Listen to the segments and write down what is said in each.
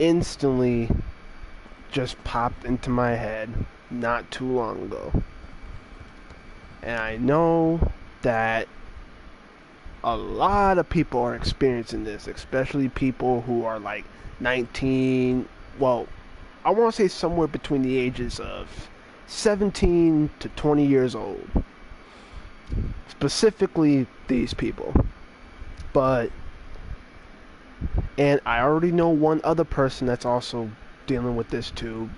instantly just popped into my head not too long ago. And I know that a lot of people are experiencing this, especially people who are like 19. Well, I want to say somewhere between the ages of 17 to 20 years old. Specifically, these people. But, and I already know one other person that's also dealing with this too.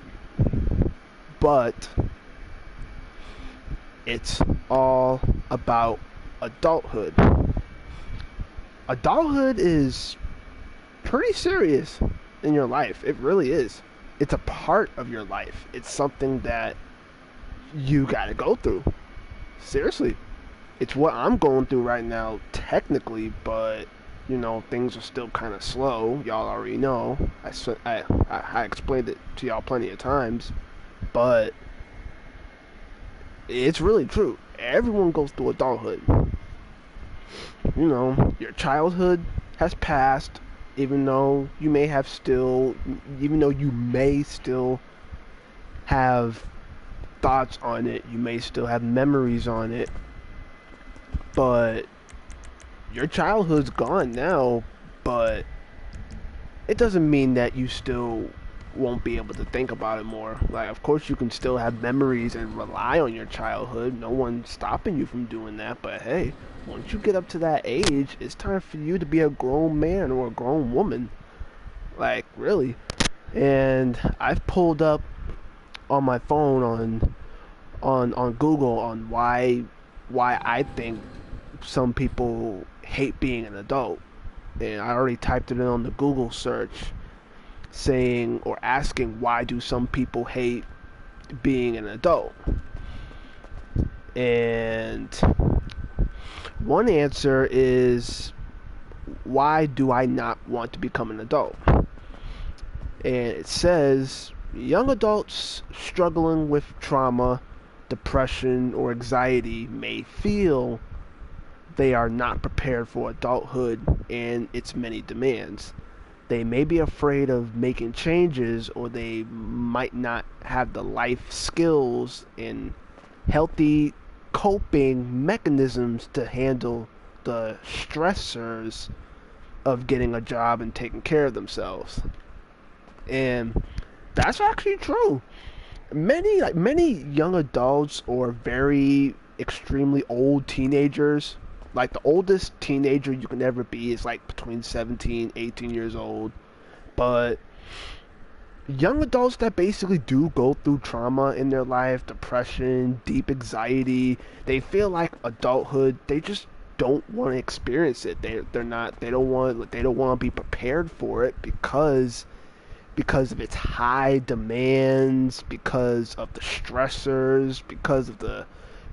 But it's all about adulthood. Adulthood is pretty serious in your life. It really is. It's a part of your life. It's something that you gotta go through. Seriously. It's what I'm going through right now, technically, but things are still kind of slow. Y'all already know. I explained it to y'all plenty of times, but it's really true. Everyone goes through adulthood. Your childhood has passed, even though you may have still, even though you may still have thoughts on it, you may still have memories on it, but your childhood's gone now, but it doesn't mean that you still won't be able to think about it more. Like, of course, you can still have memories and rely on your childhood. No one's stopping you from doing that. But hey, once you get up to that age, it's time for you to be a grown man or a grown woman. Like, really. And I've pulled up on my phone on Google on why I think some people hate being an adult. And I already typed it in on the Google search saying or asking why do some people hate being an adult. And one answer is, why do I not want to become an adult? And it says young adults struggling with trauma, depression, or anxiety may feel they are not prepared for adulthood and its many demands. They may be afraid of making changes, or they might not have the life skills and healthy coping mechanisms to handle the stressors of getting a job and taking care of themselves. And that's actually true. Many young adults or very extremely old teenagers, like the oldest teenager you can ever be is like between 17 18 years old, but young adults that basically do go through trauma in their life, depression, deep anxiety, they feel like adulthood, they just don't want to experience it. They don't want to be prepared for it because of its high demands, because of the stressors, because of the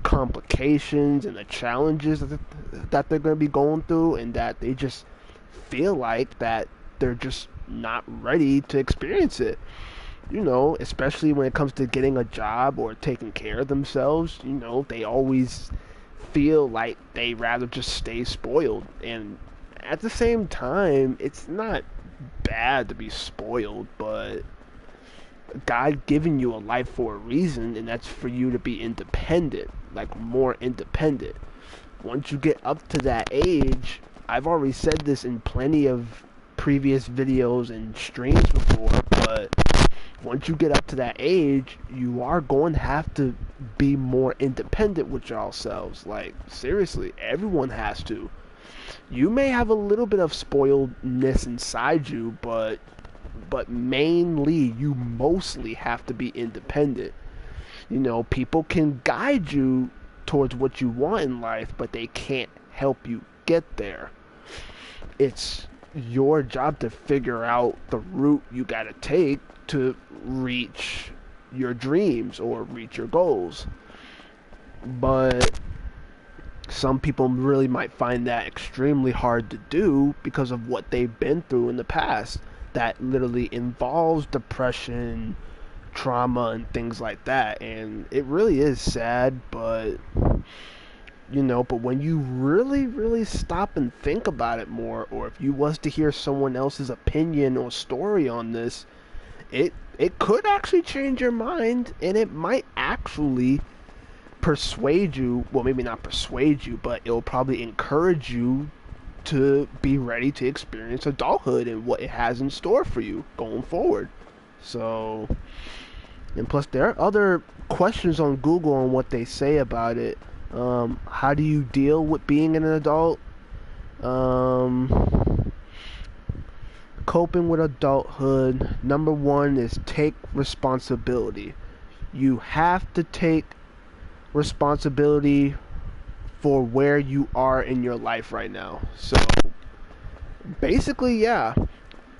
complications and the challenges that they're going to be going through, and that they just feel like that they're just not ready to experience it. Especially when it comes to getting a job or taking care of themselves, they always feel like they rather just stay spoiled. And at the same time, it's not bad to be spoiled, but God given you a life for a reason, and that's for you to be independent, like more independent. Once you get up to that age, I've already said this in plenty of previous videos and streams before, but once you get up to that age, you are going to have to be more independent with yourselves. Like, seriously, everyone has to. You may have a little bit of spoiledness inside you, but mainly you mostly have to be independent. People can guide you towards what you want in life, but they can't help you get there. It's your job to figure out the route you got to take to reach your dreams or reach your goals. But some people really might find that extremely hard to do because of what they've been through in the past that literally involves depression, trauma, and things like that. And it really is sad, but But when you really, really stop and think about it more, or if you was to hear someone else's opinion or story on this, it could actually change your mind, and it might actually persuade you. Well, maybe not persuade you, but it'll probably encourage you to be ready to experience adulthood and what it has in store for you going forward. So, and plus, there are other questions on Google on what they say about it. How do you deal with being an adult? Coping with adulthood. Number one is take responsibility. You have to take responsibility for where you are in your life right now. So basically, yeah,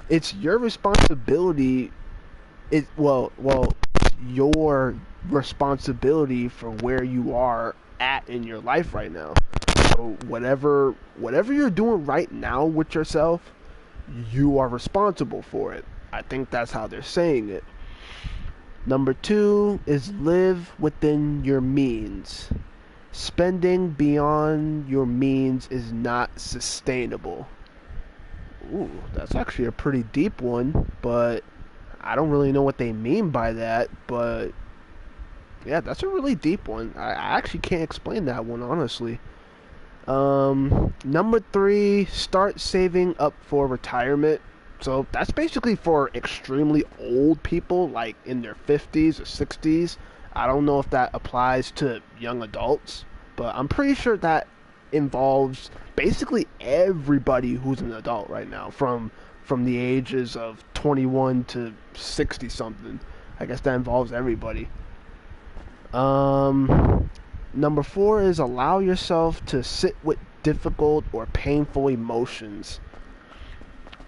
it's your responsibility. Your responsibility for where you are at in your life right now. So whatever you're doing right now with yourself, you are responsible for it. I think that's how they're saying it. Number two is live within your means. Spending beyond your means is not sustainable. Ooh, that's actually a pretty deep one, but I don't really know what they mean by that. But yeah, that's a really deep one. I actually can't explain that one, honestly. Number three, start saving up for retirement. So that's basically for extremely old people, like in their 50s or 60s. I don't know if that applies to young adults, but I'm pretty sure that involves basically everybody who's an adult right now, from the ages of 21 to 60 something. I guess that involves everybody. Number four is allow yourself to sit with difficult or painful emotions.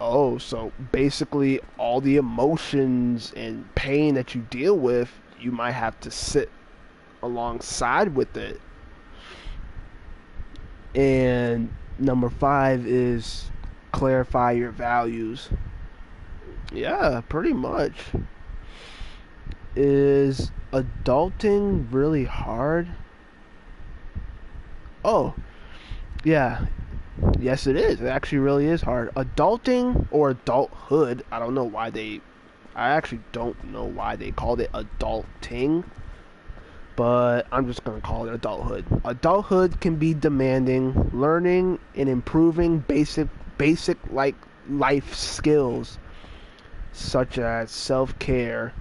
Oh, so basically all the emotions and pain that you deal with, you might have to sit alongside with it. And number five is clarify your values. Yeah, pretty much. Is adulting really hard? Oh, yeah. Yes, it is. It actually really is hard. Adulting or adulthood, I actually don't know why they called it adulting, but I'm just going to call it adulthood. Adulthood can be demanding, learning and improving basic like life skills such as self-care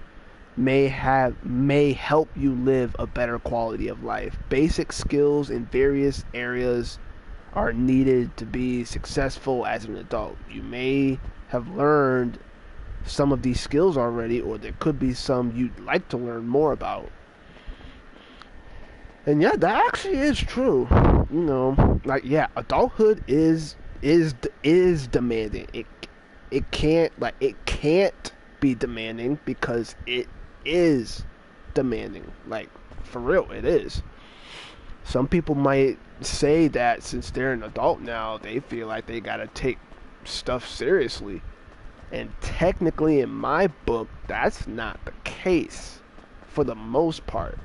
may help you live a better quality of life. Basic skills in various areas are needed to be successful as an adult. You may have learned some of these skills already, or there could be some you'd like to learn more about. And yeah, that actually is true. Adulthood is demanding. It can't be demanding because it is demanding. Like, for real, it is. Some people might say that since they're an adult now, they feel like they gotta take stuff seriously. And technically, in my book, that's not the case for the most part.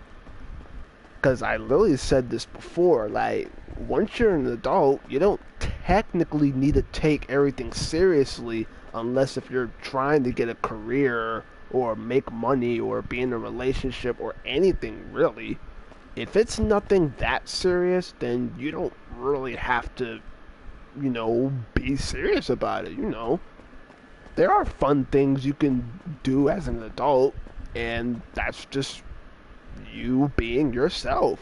Because I literally said this before, like, once you're an adult, you don't technically need to take everything seriously unless if you're trying to get a career or make money or be in a relationship or anything really. If it's nothing that serious, then you don't really have to, be serious about it, There are fun things you can do as an adult, and that's just you being yourself,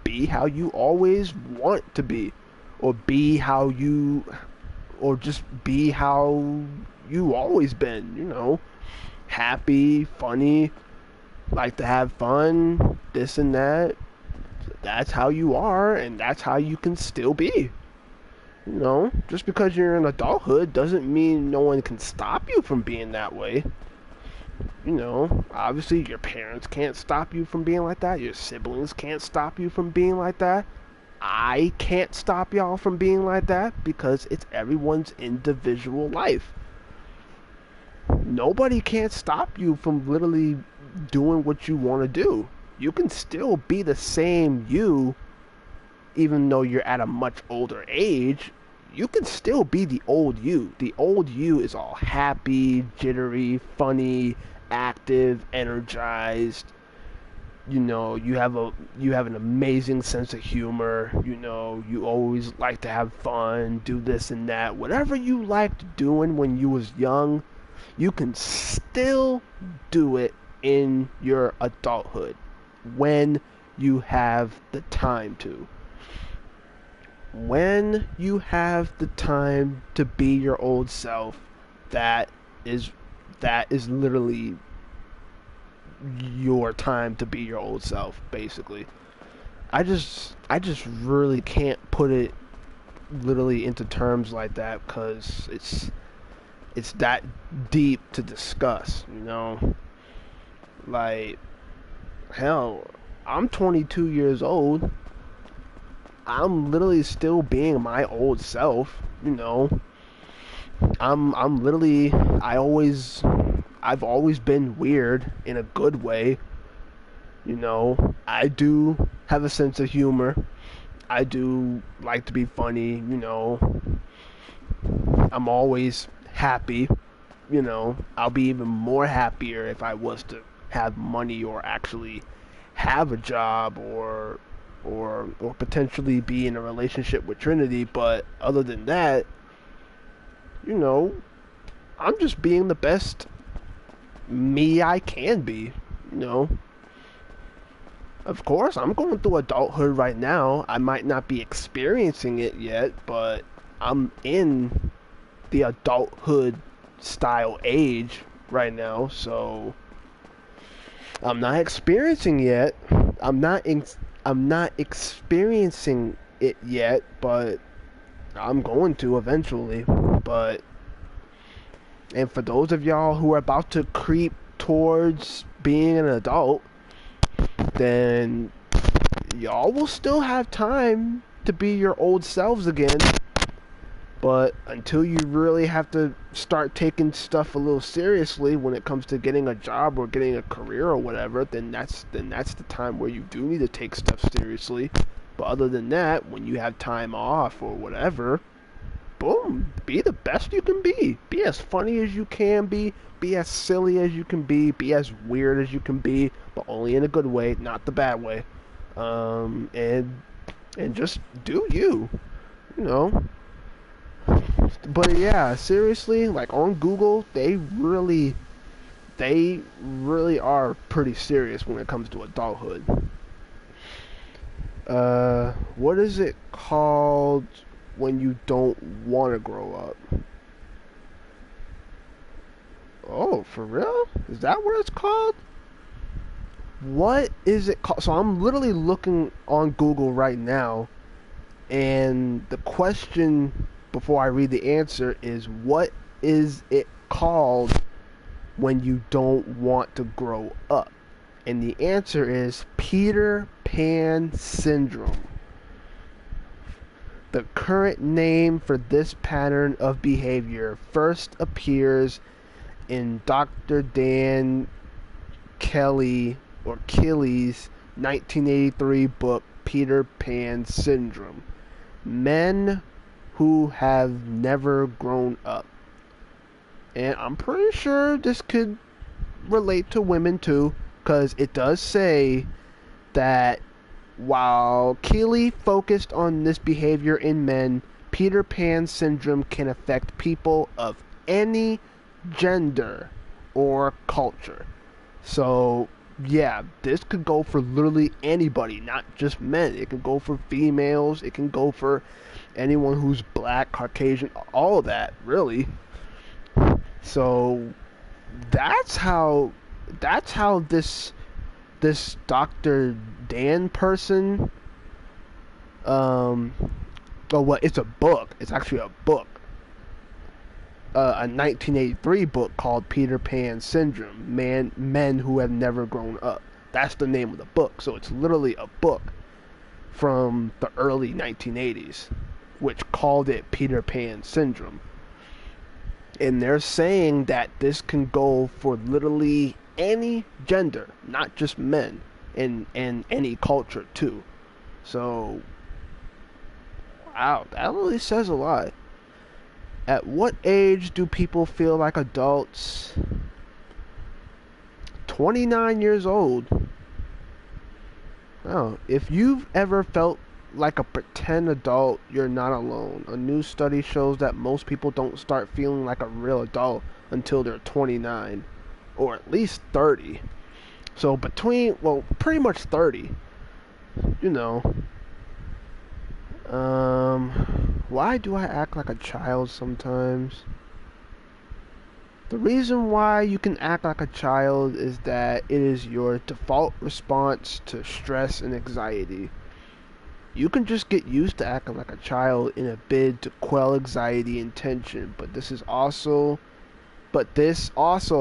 be how you always want to be, or just be how you always been, happy, funny, like to have fun, this and that. That's how you are, and that's how you can still be. Just because you're in adulthood doesn't mean no one can stop you from being that way. Obviously your parents can't stop you from being like that. Your siblings can't stop you from being like that. I can't stop y'all from being like that because it's everyone's individual life. Nobody can't stop you from literally doing what you want to do. You can still be the same you even though you're at a much older age, you can still be the old you. The old you is all happy, jittery, funny, active, energized. You have an amazing sense of humor. You always like to have fun, do this and that. Whatever you liked doing when you was young, you can still do it in your adulthood when you have the time to. When you have the time to be your old self, that is that is literally your time to be your old self, basically. I just really can't put it literally into terms like that because it's that deep to discuss. Like, hell, I'm 22 years old. I'm literally still being my old self. I'm literally I've always been weird in a good way. I do have a sense of humor. I do like to be funny. I'm always happy. I'll be even more happier if I was to have money or actually have a job or potentially be in a relationship with Trinity, but other than that, you know, I'm just being the best me I can be, you know. Of course, I'm going through adulthood right now. I might not be experiencing it yet, but I'm in the adulthood style age right now, so I'm not experiencing yet. I'm not in, I'm not experiencing it yet, but I'm going to eventually. But and for those of y'all who are about to creep towards being an adult, then y'all will still have time to be your old selves again. But until you really have to start taking stuff a little seriously when it comes to getting a job or getting a career or whatever, then that's the time where you do need to take stuff seriously. But other than that, when you have time off or whatever, boom, be the best you can be. Be as funny as you can be. Be as silly as you can be as weird as you can be, but only in a good way, not the bad way. And just do you, you know. But yeah, seriously, like on Google, they really are pretty serious when it comes to adulthood. What is it called when you don't want to grow up? Oh, for real? Is that what it's called? What is it called? So I'm literally looking on Google right now, and the question before I read the answer is, what is it called when you don't want to grow up? And the answer is Peter Pan syndrome. The current name for this pattern of behavior first appears in Dr. Dan Kelly's 1983 book Peter Pan Syndrome. Men who have never grown up. And I'm pretty sure this could relate to women too, because it does say that while Keeley focused on this behavior in men, Peter Pan syndrome can affect people of any gender or culture. So, yeah, this could go for literally anybody, not just men. It can go for females, it can go for anyone who's black, Caucasian, all of that, really. So, that's how this Dr. Dan person oh, well, it's a book. It's actually a book. A 1983 book called Peter Pan Syndrome, Men Who Have Never Grown Up. That's the name of the book. So it's literally a book from the early 1980s, which called it Peter Pan Syndrome. And they're saying that this can go for literally any gender, not just men, and any culture too. So Wow, that really says a lot. At what age do people feel like adults? 29 years old. Oh, if you've ever felt like a pretend adult, you're not alone. A new study shows that most people don't start feeling like a real adult until they're 29, or at least 30. So pretty much 30. You know, why do I act like a child sometimes? The reason why you can act like a child is that it is your default response to stress and anxiety. You can just get used to acting like a child in a bid to quell anxiety and tension, but this also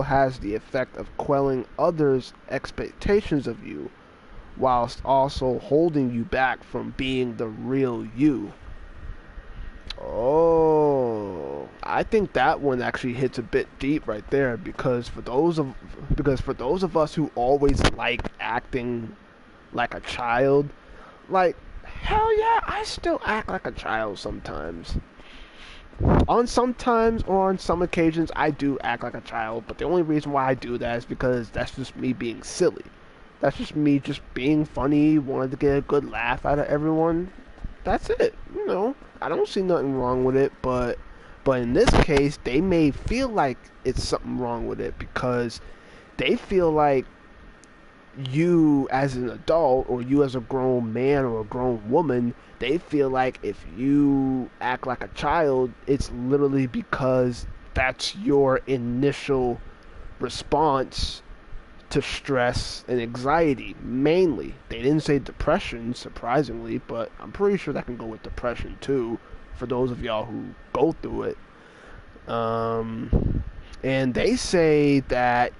has the effect of quelling others' expectations of you, whilst also holding you back from being the real you. Oh, I think that one actually hits a bit deep right there because for those of us who always like acting like a child, like hell yeah, I still act like a child sometimes. On some occasions I do act like a child, but the only reason why I do that is because that's just me being silly. That's just me just being funny, wanting to get a good laugh out of everyone. That's it. I don't see nothing wrong with it, but in this case, they may feel like it's something wrong with it because they feel like you as an adult or you as a grown man or a grown woman, they feel like if you act like a child, it's literally because that's your initial response to stress and anxiety mainly. They didn't say depression, surprisingly, but I'm pretty sure that can go with depression too, for those of y'all who go through it. And they say that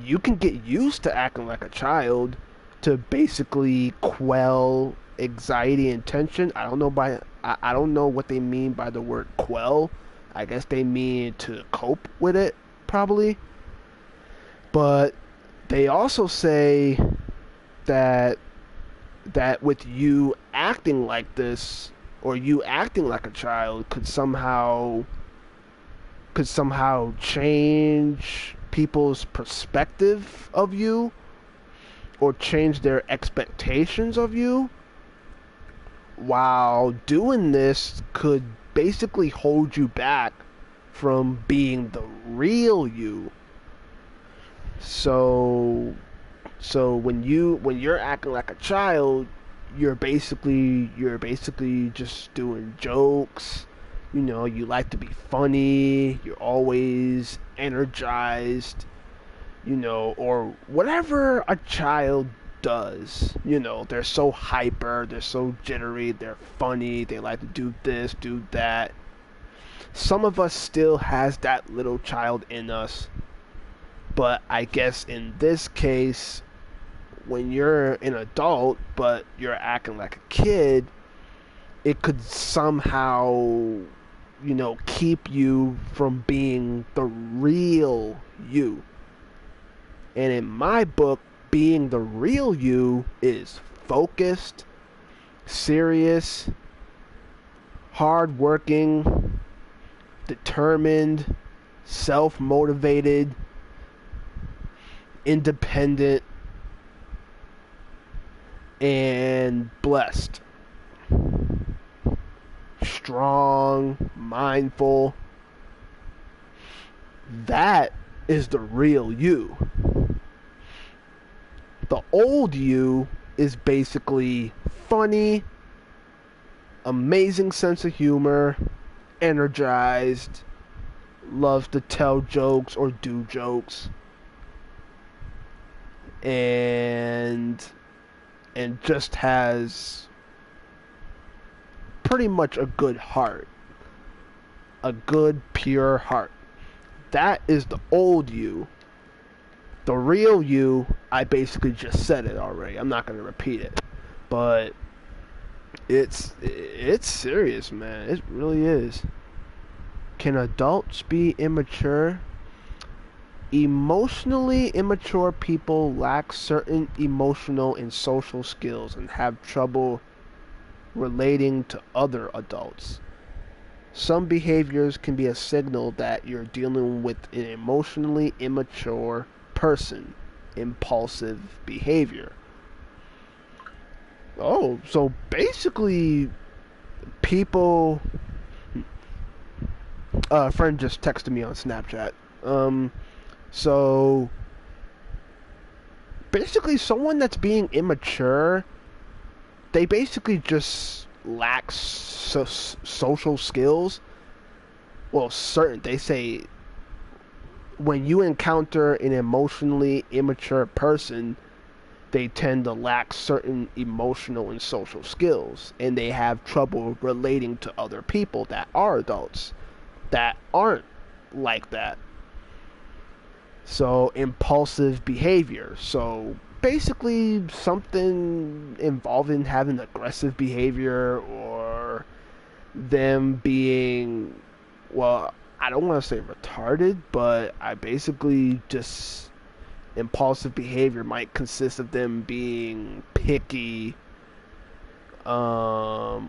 you can get used to acting like a child to basically quell anxiety and tension. I don't know what they mean by the word quell. I guess they mean to cope with it, probably. But they also say that with you acting like this or you acting like a child could somehow change people's perspective of you or change their expectations of you, while doing this could basically hold you back from being the real you. So when you're acting like a child, you're basically just doing jokes. You like to be funny, you're always energized, or whatever a child does. They're so hyper, they're so jittery, they're funny, they like to do this, do that. Some of us still has that little child in us, but I guess in this case, when you're an adult but you're acting like a kid, it could somehow, keep you from being the real you. And in my book, being the real you is focused, serious, hardworking, determined, self-motivated, independent, and blessed. Strong, mindful. That is the real you. The old you is basically funny, amazing sense of humor, energized, loves to tell jokes or do jokes, and just has pretty much a good heart. A good, pure heart. That is the old you. The real you, I basically just said it already. I'm not going to repeat it. But it's serious, man. It really is. Can adults be immature? Emotionally immature people lack certain emotional and social skills and have trouble relating to other adults. Some behaviors can be a signal that you're dealing with an emotionally immature person. Impulsive behavior. Oh, so basically, people. A friend just texted me on Snapchat. So basically, someone that's being immature, they basically just lack social skills. Well, certain they say when you encounter an emotionally immature person, they tend to lack certain emotional and social skills, and they have trouble relating to other people that are adults that aren't like that. So, impulsive behavior. So, basically, something involving having aggressive behavior or them being, well, I don't want to say retarded, but I basically just impulsive behavior might consist of them being picky, or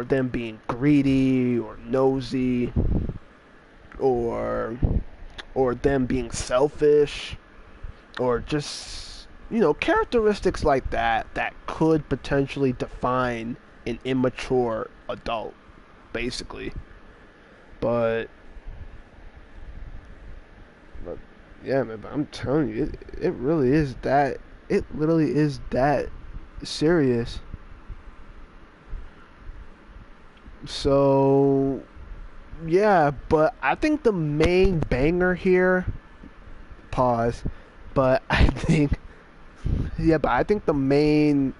them being greedy or nosy, or them being selfish, or just characteristics like that that could potentially define an immature adult, basically. But yeah, man, but I'm telling you, it really is that. It literally is that serious. So yeah, but I think the main banger here. Pause. But I think, yeah, but I think the main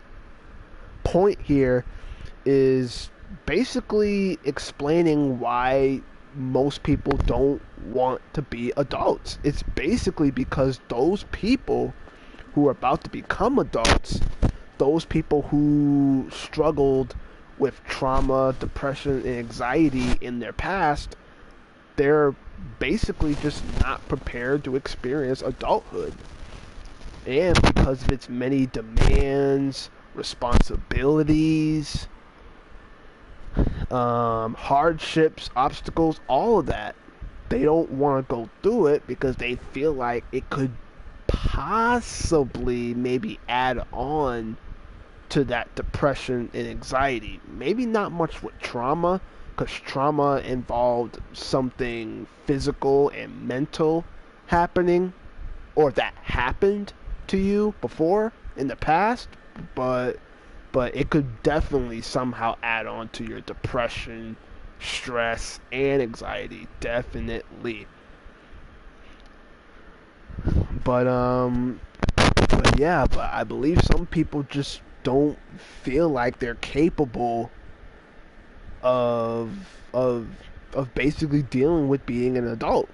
point here is basically explaining why most people don't want to be adults. It's basically because those people who are about to become adults, those people who struggled with trauma, depression, and anxiety in their past, they're basically just not prepared to experience adulthood. And because of its many demands, responsibilities, hardships, obstacles, all of that, they don't want to go through it because they feel like it could possibly maybe add on to that depression and anxiety. Maybe not much with trauma, because trauma involved something physical and mental happening, or that happened to you before in the past, but it could definitely somehow add on to your depression, stress, and anxiety. Definitely. But but I believe some people just don't feel like they're capable of of basically dealing with being an adult.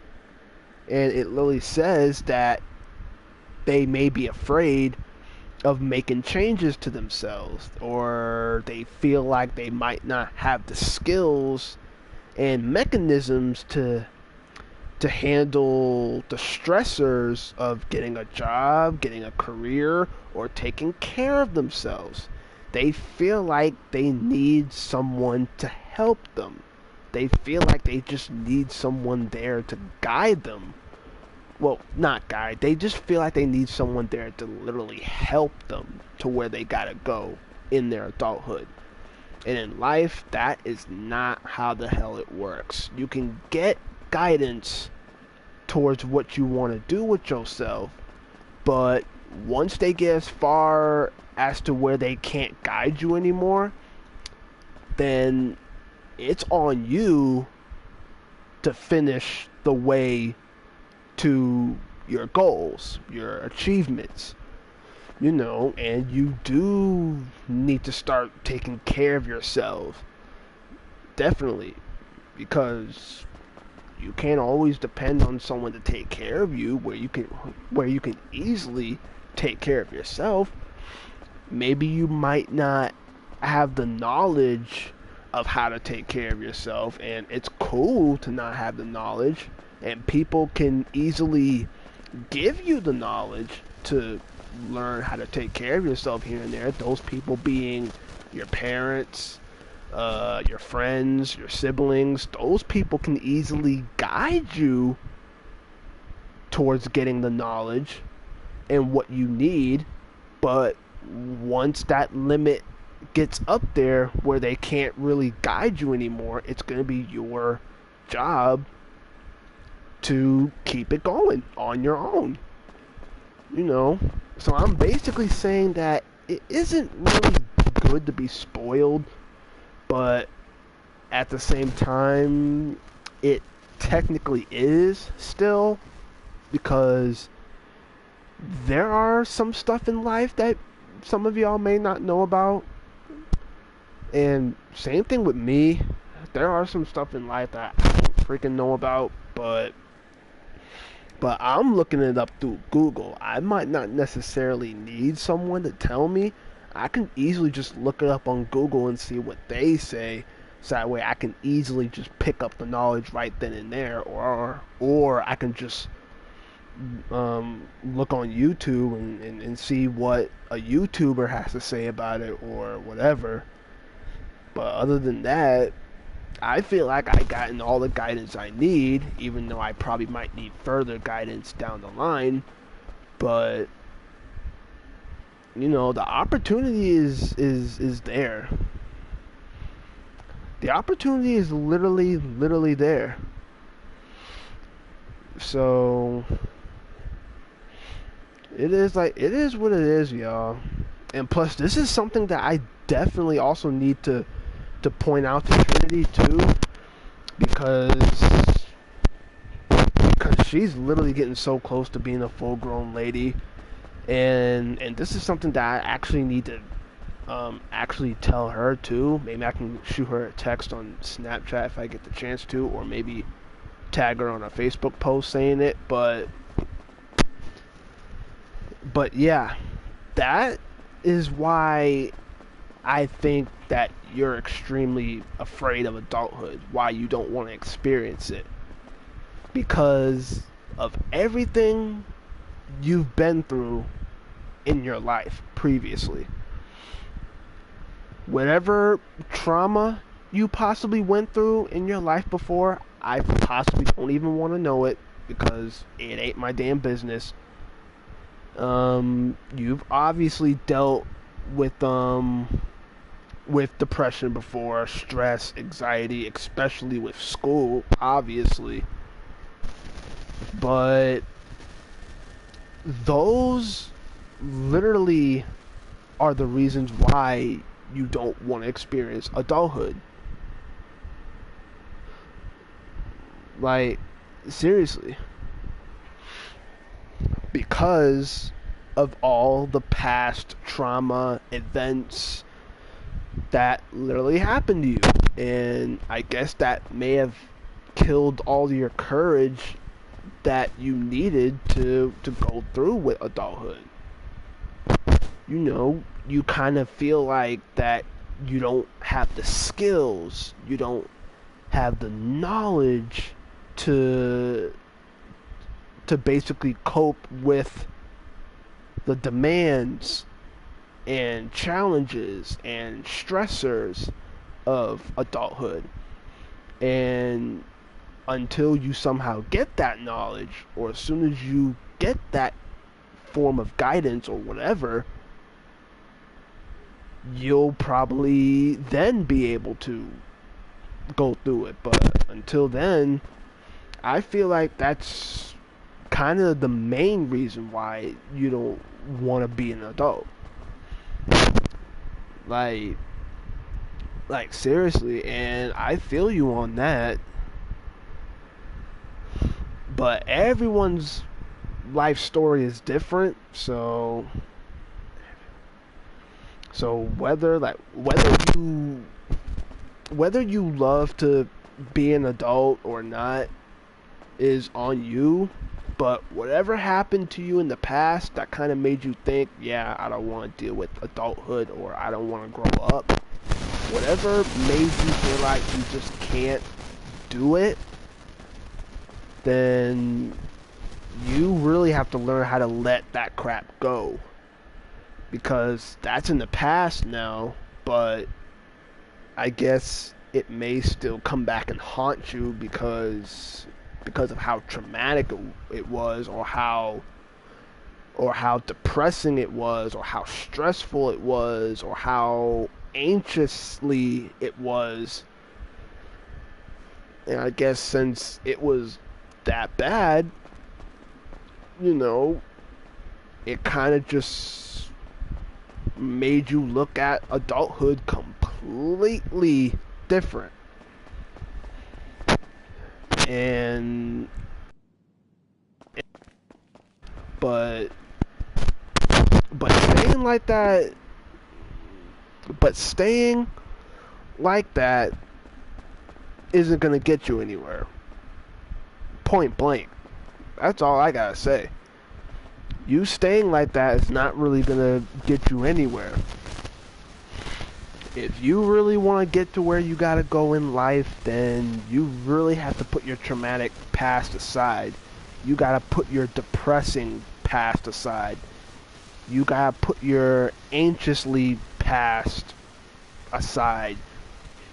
And it literally says that they may be afraid of making changes to themselves, or they feel like they might not have the skills and mechanisms to handle the stressors of getting a job, getting a career, or taking care of themselves. They feel like they need someone to help them. They feel like they just need someone there to guide them. Well, not guide. They just feel like they need someone there to literally help them to where they gotta go in their adulthood. And in life, that is not how the hell it works. You can get guidance towards what you want to do with yourself, but once they get as far as to where they can't guide you anymore, then it's on you to finish the way to your goals, your achievements, and you do need to start taking care of yourself. Definitely, because you can't always depend on someone to take care of you where you can easily take care of yourself. Maybe you might not have the knowledge of how to take care of yourself, and it's cool to not have the knowledge, and people can easily give you the knowledge to learn how to take care of yourself here and there. Those people being your parents, your friends, your siblings. Those people can easily guide you towards getting the knowledge and what you need, but once that limit gets up there where they can't really guide you anymore, it's going to be your job to keep it going on your own. You know, so I'm basically saying that it isn't really good to be spoiled, but at the same time, it technically is still, because there are some stuff in life that some of y'all may not know about. And same thing with me. There are some stuff in life that I don't freaking know about, but I'm looking it up through Google. I might not necessarily need someone to tell me. I can easily just look it up on Google and see what they say, so that way I can easily just pick up the knowledge right then and there, or I can just look on YouTube and see what a YouTuber has to say about it or whatever. But other than that, I feel like I gotten all the guidance I need, even though I probably might need further guidance down the line. But you know, the opportunity is there. The opportunity is literally there. So it is what it is, y'all. And plus, this is something that I definitely also need to point out to Trinity too, because she's literally getting so close to being a full-grown lady, and this is something that I actually need to actually tell her too. Maybe I can shoot her a text on Snapchat if I get the chance to, or maybe tag her on a Facebook post saying it. But yeah, that is why I think that you're extremely afraid of adulthood, why you don't want to experience it, because of everything you've been through in your life previously. Whatever trauma you possibly went through in your life before, I possibly don't even want to know it, because it ain't my damn business. You've obviously dealt with depression before, stress, anxiety, especially with school, obviously. But those literally are the reasons why you don't want to experience adulthood. Like, seriously. Because of all the past trauma events that literally happened to you. And I guess that may have killed all your courage that you needed to go through with adulthood. You know, you kind of feel like that you don't have the skills, you don't have the knowledge to basically cope with the demands and challenges and stressors of adulthood. And until you somehow get that knowledge, or as soon as you get that form of guidance or whatever, you'll probably then be able to go through it. But until then, I feel like that's kind of the main reason why you don't want to be an adult. Like seriously, and I feel you on that. But everyone's life story is different, so whether you love to be an adult or not is on you. But whatever happened to you in the past that kind of made you think, yeah, I don't want to deal with adulthood, or I don't want to grow up, whatever made you feel like you just can't do it, then you really have to learn how to let that crap go. Because that's in the past now, but I guess it may still come back and haunt you because of how traumatic it was, or how depressing it was, or how stressful it was, or how anxiously it was. And I guess since it was that bad, you know, it kind of just made you look at adulthood completely different. And but but staying like that, but staying like that isn't gonna get you anywhere. Point blank. That's all I gotta say. You staying like that is not really gonna get you anywhere. If you really want to get to where you gotta go in life, then you really have to put your traumatic past aside. You gotta put your depressing past aside. You gotta put your anxiously past aside.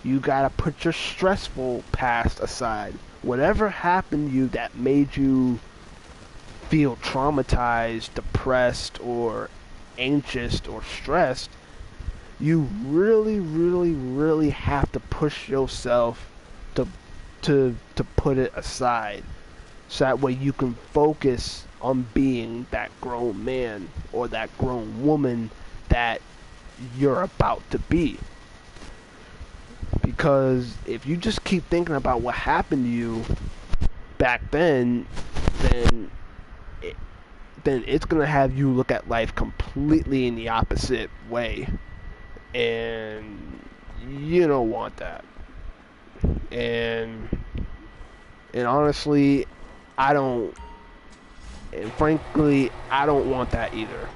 You gotta put your stressful past aside. Whatever happened to you that made you feel traumatized, depressed, or anxious or stressed, you really, really, really have to push yourself to put it aside, so that way you can focus on being that grown man or that grown woman that you're about to be. Because if you just keep thinking about what happened to you back then it's gonna have you look at life completely in the opposite way, and you don't want that. And honestly, I don't. And frankly, I don't want that either.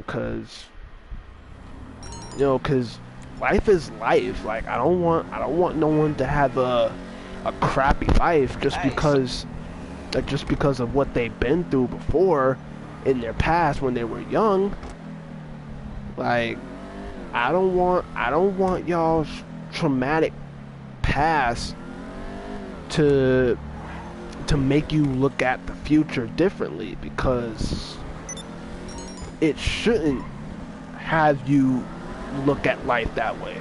Cause life is life. Like I don't want no one to have a crappy life just because of what they've been through before in their past when they were young. Like I don't want y'all's traumatic past to make you look at the future differently, because it shouldn't have you look at life that way.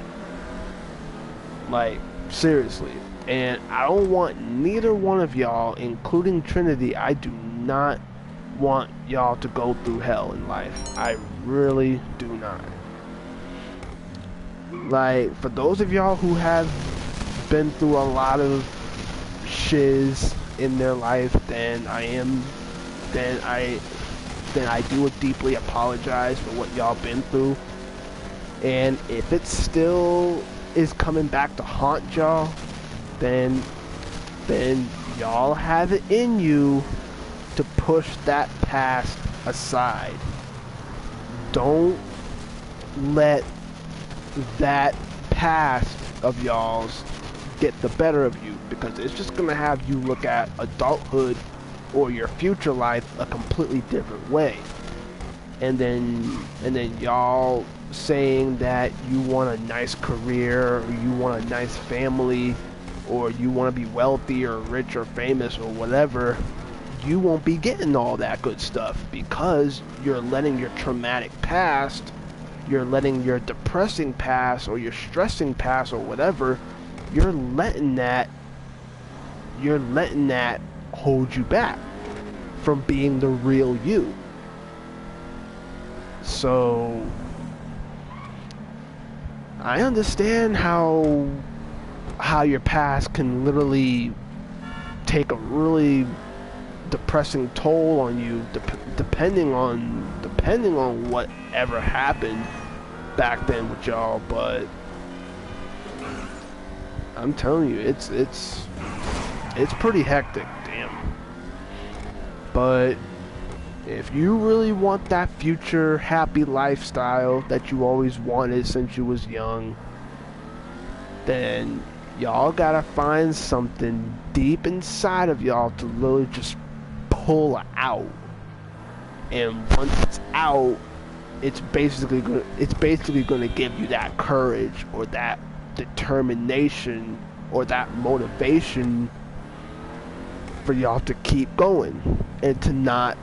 Like seriously. And I don't want neither one of y'all, including Trinity, I do not want y'all to go through hell in life. I really do not. Like, for those of y'all who have been through a lot of shiz in their life, then I do deeply apologize for what y'all been through. And if it still is coming back to haunt y'all, then y'all have it in you to push that past aside. Don't let that past of y'all's get the better of you, because it's just gonna have you look at adulthood or your future life a completely different way. And then y'all saying that you want a nice career, or you want a nice family, or you want to be wealthy or rich or famous or whatever, you won't be getting all that good stuff, because you're letting your traumatic past, you're letting your depressing past or your stressing past or whatever, you're letting that hold you back from being the real you. So I understand how your past can literally take a really depressing toll on you, depending on whatever happened back then with y'all. But I'm telling you, it's pretty hectic, damn. But if you really want that future happy lifestyle that you always wanted since you was young, then y'all gotta find something deep inside of y'all to literally just pull out. And once it's out, it's basically going to give you that courage or that determination or that motivation for y'all to keep going and to not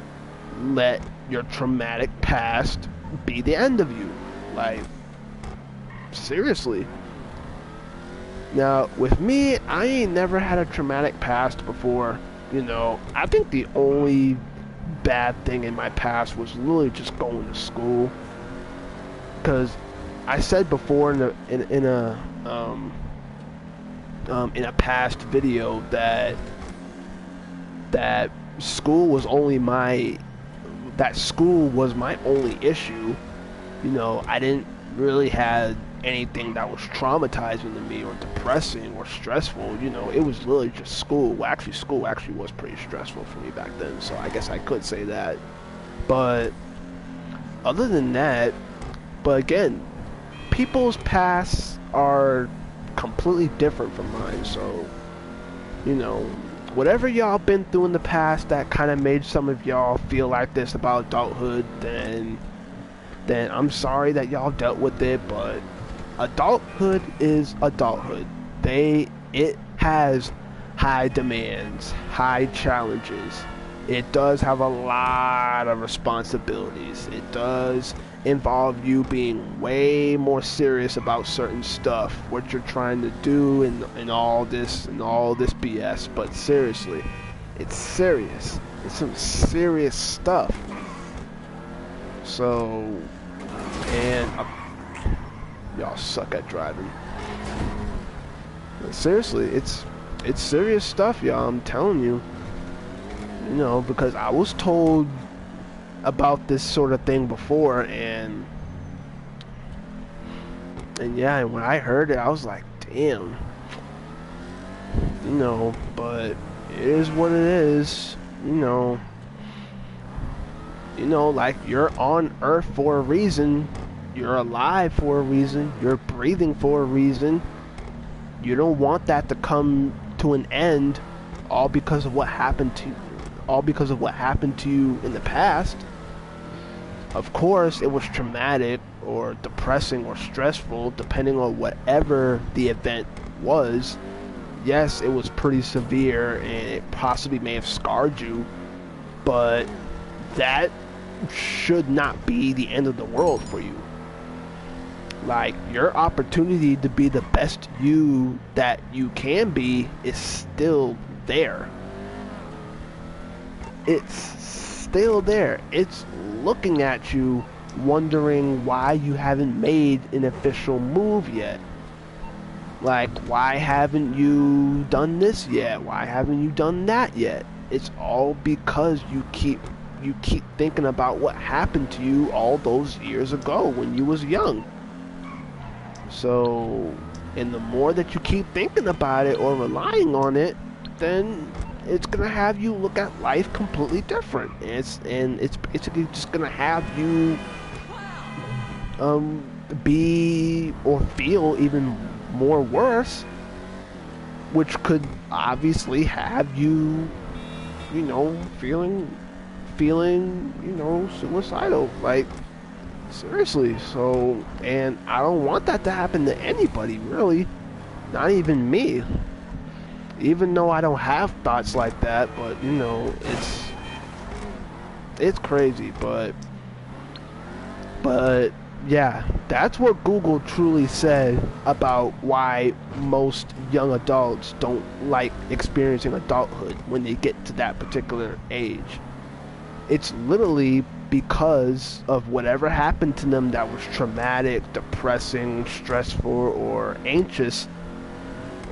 let your traumatic past be the end of you. Like, seriously. Now, with me, I ain't never had a traumatic past before. You know, I think the only bad thing in my past was literally just going to school. Because I said before in a past video that school was my only issue. You know, I didn't really have anything that was traumatizing to me or depressing or stressful. You know, it was literally just school. Well, actually, school actually was pretty stressful for me back then, so I guess I could say that. But other than that, but again, people's pasts are completely different from mine, so, you know, whatever y'all been through in the past that kind of made some of y'all feel like this about adulthood, then I'm sorry that y'all dealt with it, but adulthood is adulthood. It has high demands, high challenges. It does have a lot of responsibilities. It does involve you being way more serious about certain stuff, what you're trying to do, and all this BS. But seriously, it's serious. It's some serious stuff. So, and y'all suck at driving. But seriously, it's serious stuff, y'all. I'm telling you. You know, because I was told about this sort of thing before, and yeah, and when I heard it, I was like, damn. You know, but it is what it is. You know, like, you're on Earth for a reason. You're alive for a reason. You're breathing for a reason. You don't want that to come to an end all because of what happened to you in the past. Of course, it was traumatic or depressing or stressful, depending on whatever the event was. Yes, it was pretty severe and it possibly may have scarred you, but that should not be the end of the world for you. Like, your opportunity to be the best you that you can be is still there. It's still there. It's looking at you, wondering why you haven't made an official move yet. Like, why haven't you done this yet? Why haven't you done that yet? It's all because you keep thinking about what happened to you all those years ago when you was young. So, and the more that you keep thinking about it or relying on it, then it's gonna have you look at life completely different. It's basically just gonna have you be or feel even more worse, which could obviously have you, feeling, suicidal. Like, seriously. So, and I don't want that to happen to anybody, really. Not even me. Even though I don't have thoughts like that, but, it's crazy, but yeah, that's what Google truly said about why most young adults don't like experiencing adulthood when they get to that particular age. It's literally because of whatever happened to them that was traumatic, depressing, stressful, or anxious,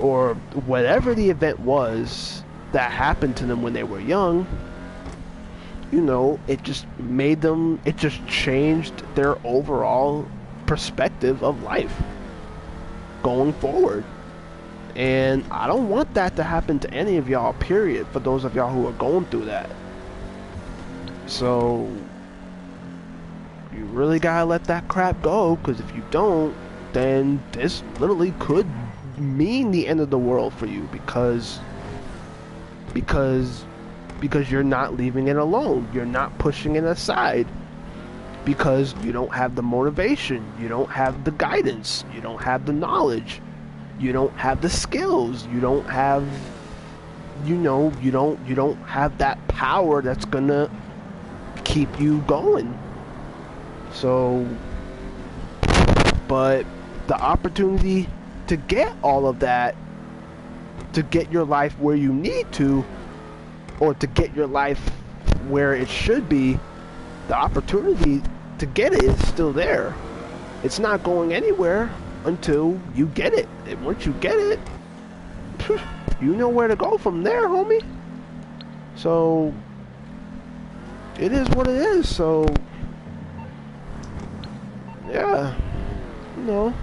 or whatever the event was that happened to them when they were young. It just changed their overall perspective of life going forward. And I don't want that to happen to any of y'all, period, for those of y'all who are going through that. So, you really gotta let that crap go, because if you don't, then this literally could mean the end of the world for you, because you're not leaving it alone. You're not pushing it aside. because you don't have the motivation, you don't have the guidance, you don't have the knowledge, you don't have the skills, you don't have, you don't have that power that's gonna keep you going. So, but the opportunity to get all of that, to get your life where you need to, or to get your life where it should be, the opportunity to get it is still there. It's not going anywhere until you get it. And once you get it, you know where to go from there, homie. So, it is what it is. So, yeah, you know.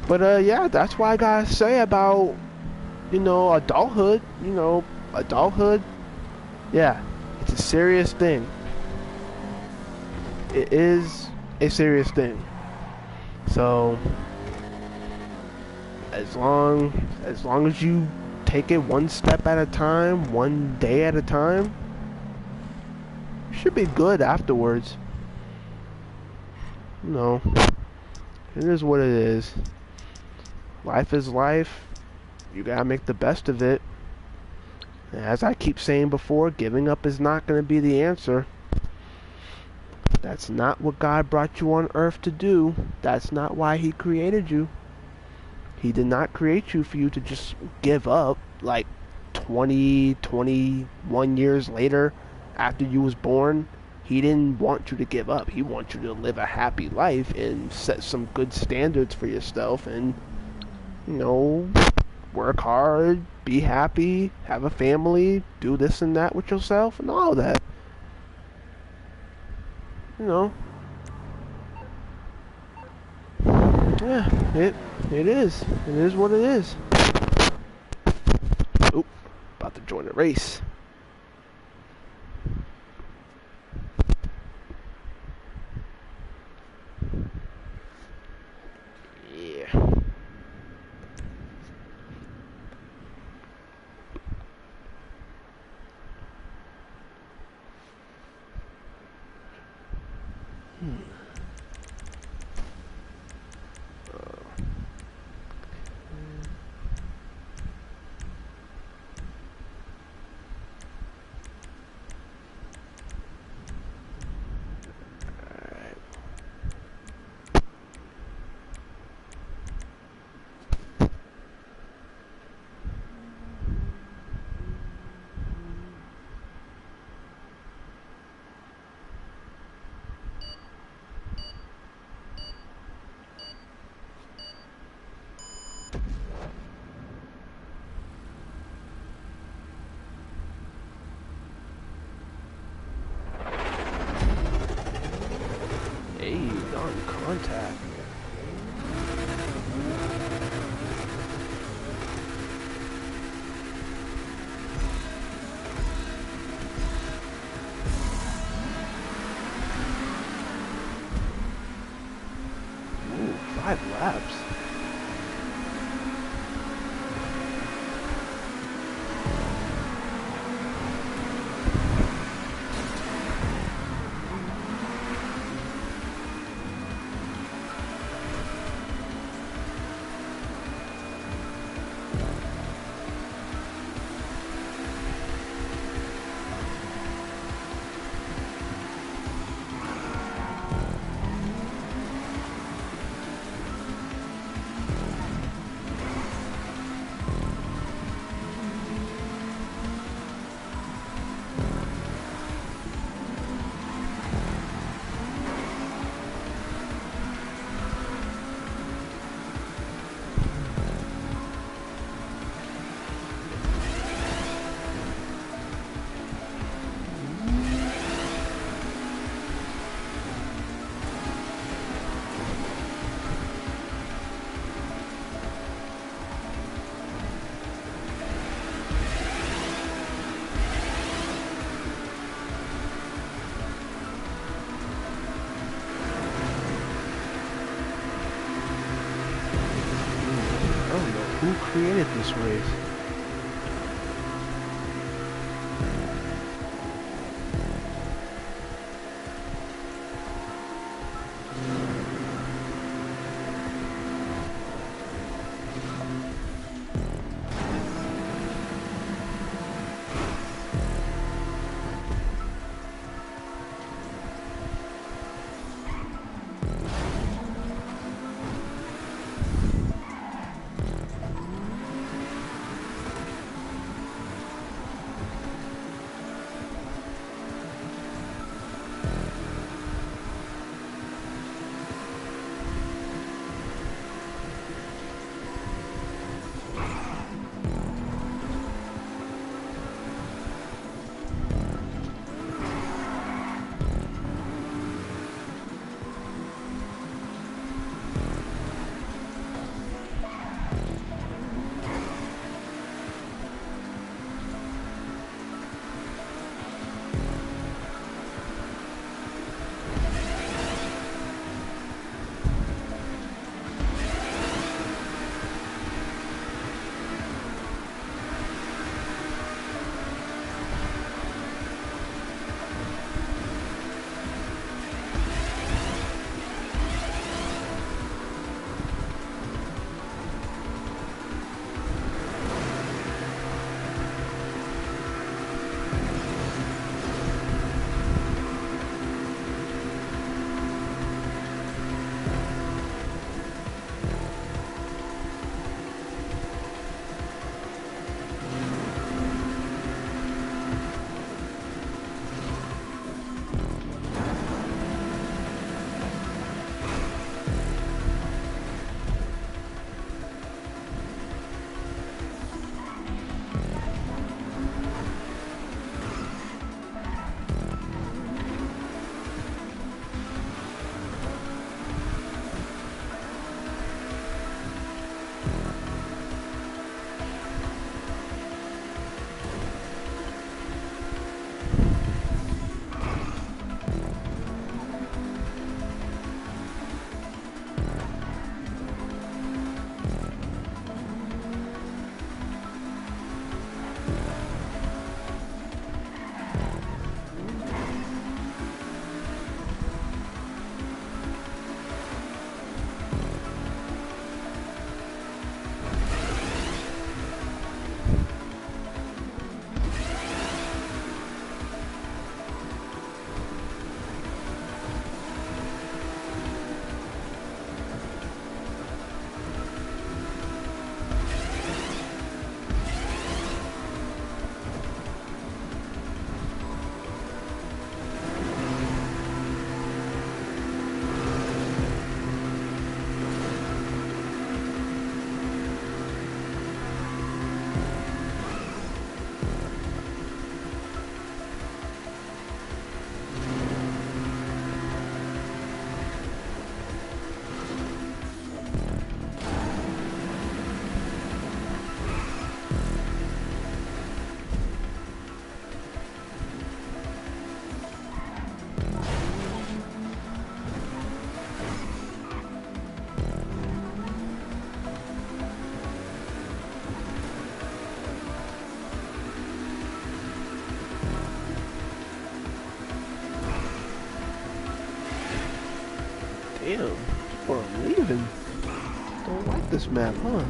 But, yeah, that's what I gotta say about, adulthood. Adulthood, yeah, it's a serious thing. It is a serious thing. So, as long as you take it one step at a time, one day at a time, you should be good afterwards. It is what it is. Life is life. You gotta make the best of it. And as I keep saying before, giving up is not gonna be the answer. That's not what God brought you on earth to do. That's not why He created you. He did not create you for you to just give up like 21 years later after you was born. He didn't want you to give up. He wants you to live a happy life and set some good standards for yourself and, work hard, be happy, have a family, do this and that with yourself and all that. Yeah, it is. It is what it is. Oop, about to join the race. Yeah. Hey, non-contact. Ooh, 5 laps. Who created this race? Damn, people are leaving. Don't like this map, huh?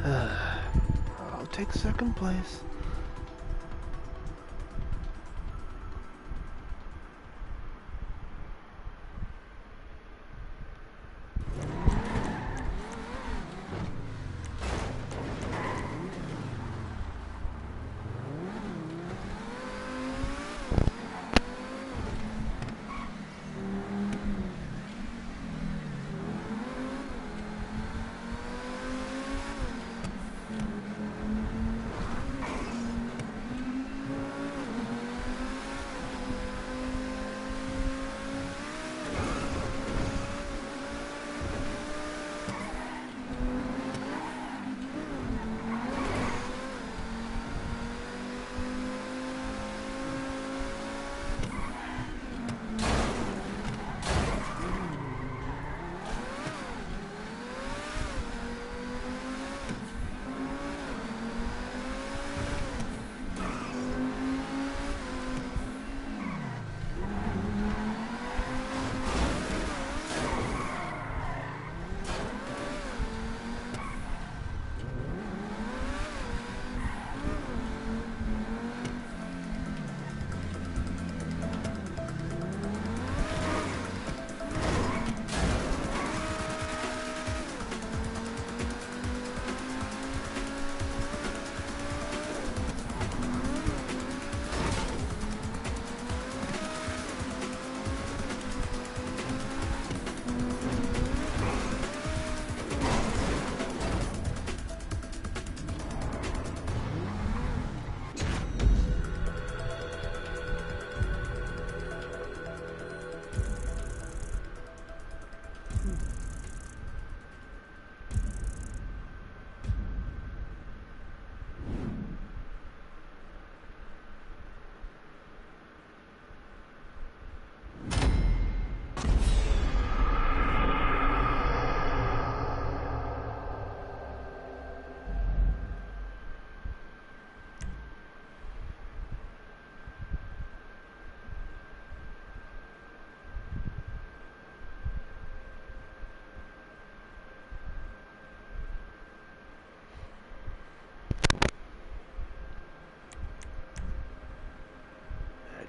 I'll take second place.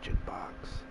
magic box.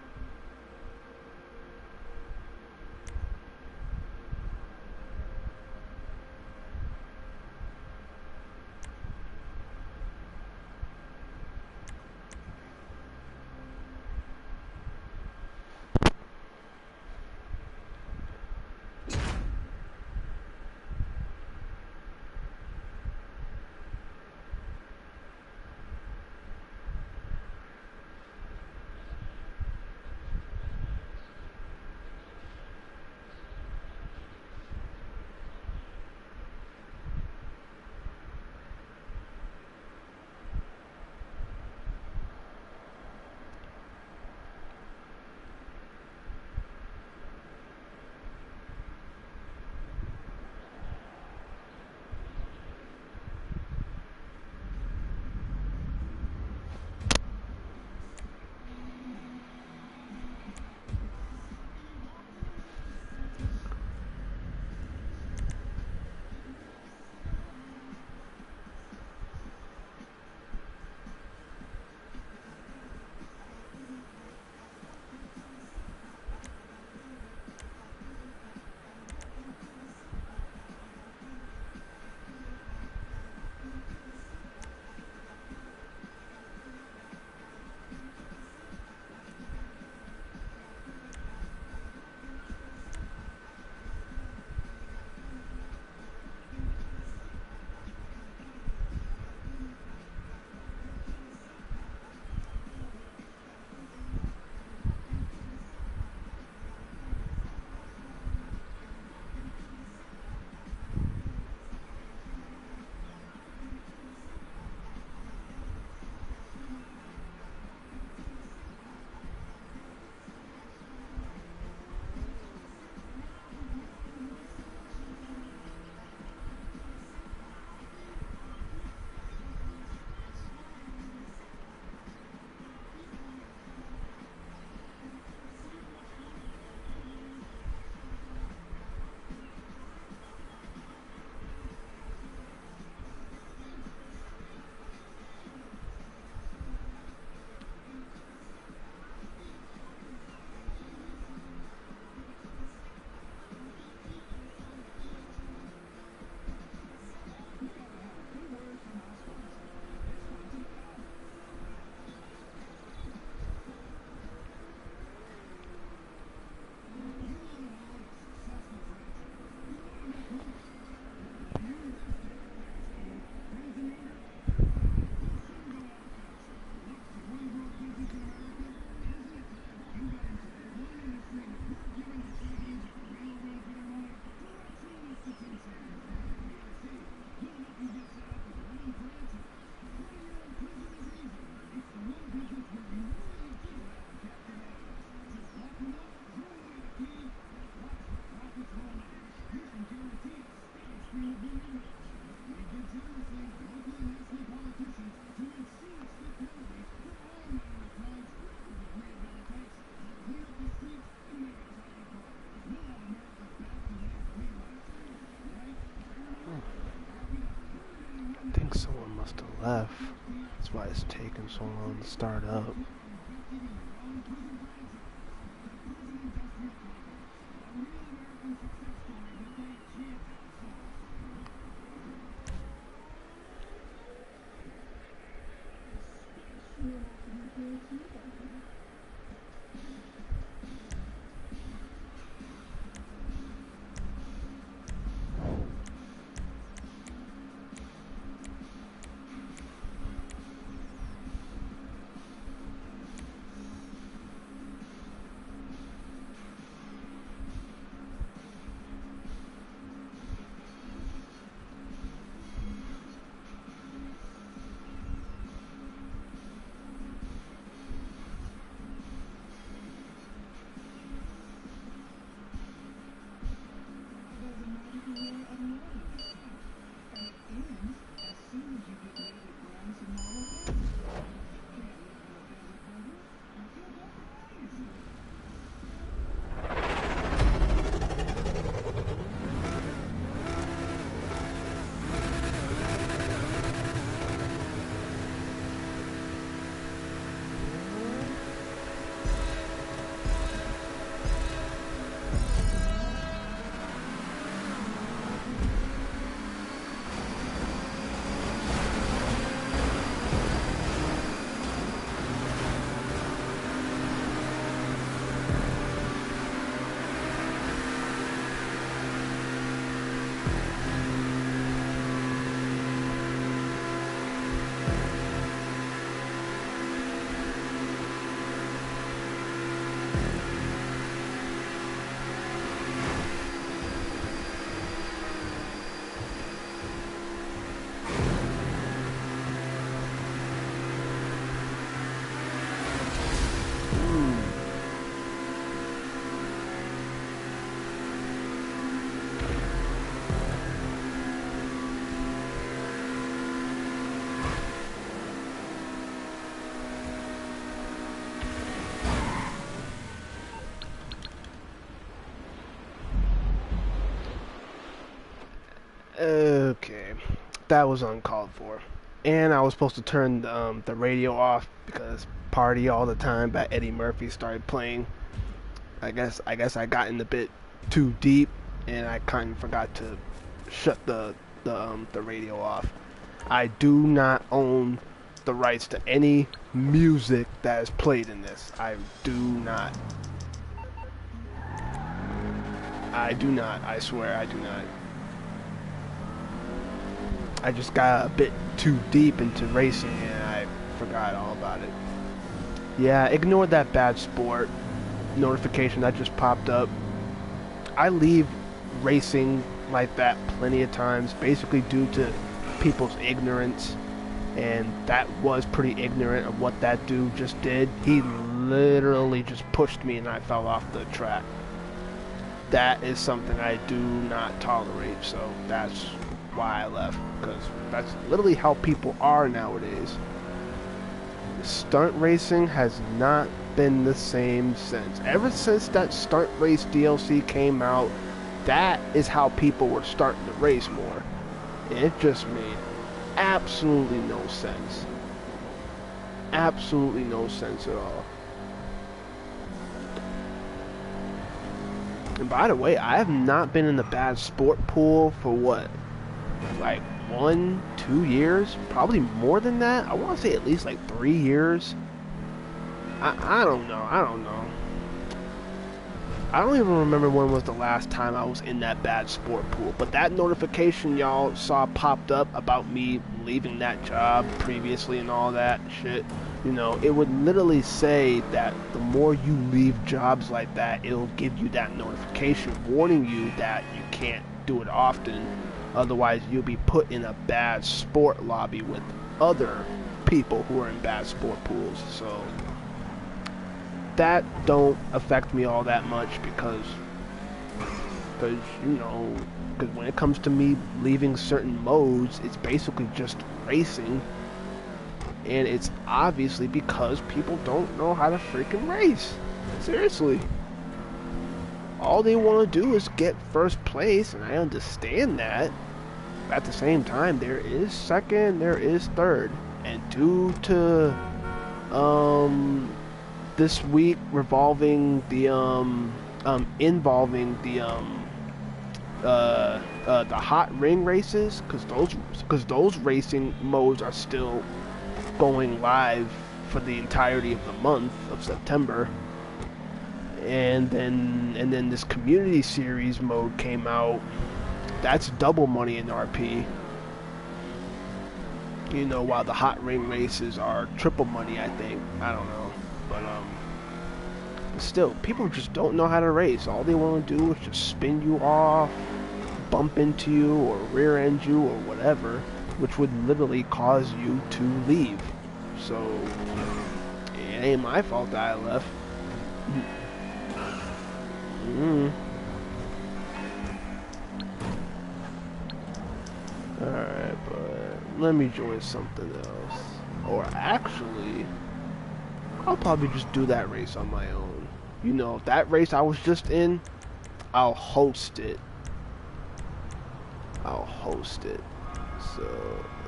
I think someone must have left. That's why it's taking so long to start up. That was uncalled for. And I was supposed to turn the radio off because Party All the Time by Eddie Murphy started playing. I guess I got in a bit too deep, and I kind of forgot to shut the radio off. I do not own the rights to any music that is played in this. I do not. I do not. I swear I do not. I just got a bit too deep into racing and I forgot all about it. Yeah, ignore that bad sport notification that just popped up. I leave racing like that plenty of times, basically due to people's ignorance, and that was pretty ignorant of what that dude just did. He literally just pushed me and I fell off the track. That is something I do not tolerate, so that's why I left, because that's literally how people are nowadays. Stunt racing has not been the same since. Ever since that Stunt Race DLC came out, that is how people were starting to race more. It just made absolutely no sense. Absolutely no sense at all. And by the way, I have not been in the bad sport pool for what? Like 1-2 years? Probably more than that. I want to say at least like 3 years. I don't know. I don't know. I don't even remember when was the last time I was in that bad sport pool. But that notification y'all saw popped up about me leaving that job previously and all that shit. You know, it would literally say that the more you leave jobs like that, it'll give you that notification warning you that you can't do it often. Otherwise, you'll be put in a bad sport lobby with other people who are in bad sport pools. So that don't affect me all that much because you know, because when it comes to me leaving certain modes, it's basically just racing, and it's obviously because people don't know how to freaking race. Seriously, all they want to do is get first place, and I understand that. At the same time, there is second, there is third, and due to this week involving the hot ring races, because those racing modes are still going live for the entirety of the month of September. And then this community series mode came out. That's double money in RP. You know, while the hot ring races are triple money, I think. I don't know. But still, people just don't know how to race. All they want to do is just spin you off, bump into you, or rear end you, or whatever, which would literally cause you to leave. So it ain't my fault that I left. Alright, but let me join something else. Or actually, I'll probably just do that race on my own. You know, that race I was just in, I'll host it. I'll host it. So,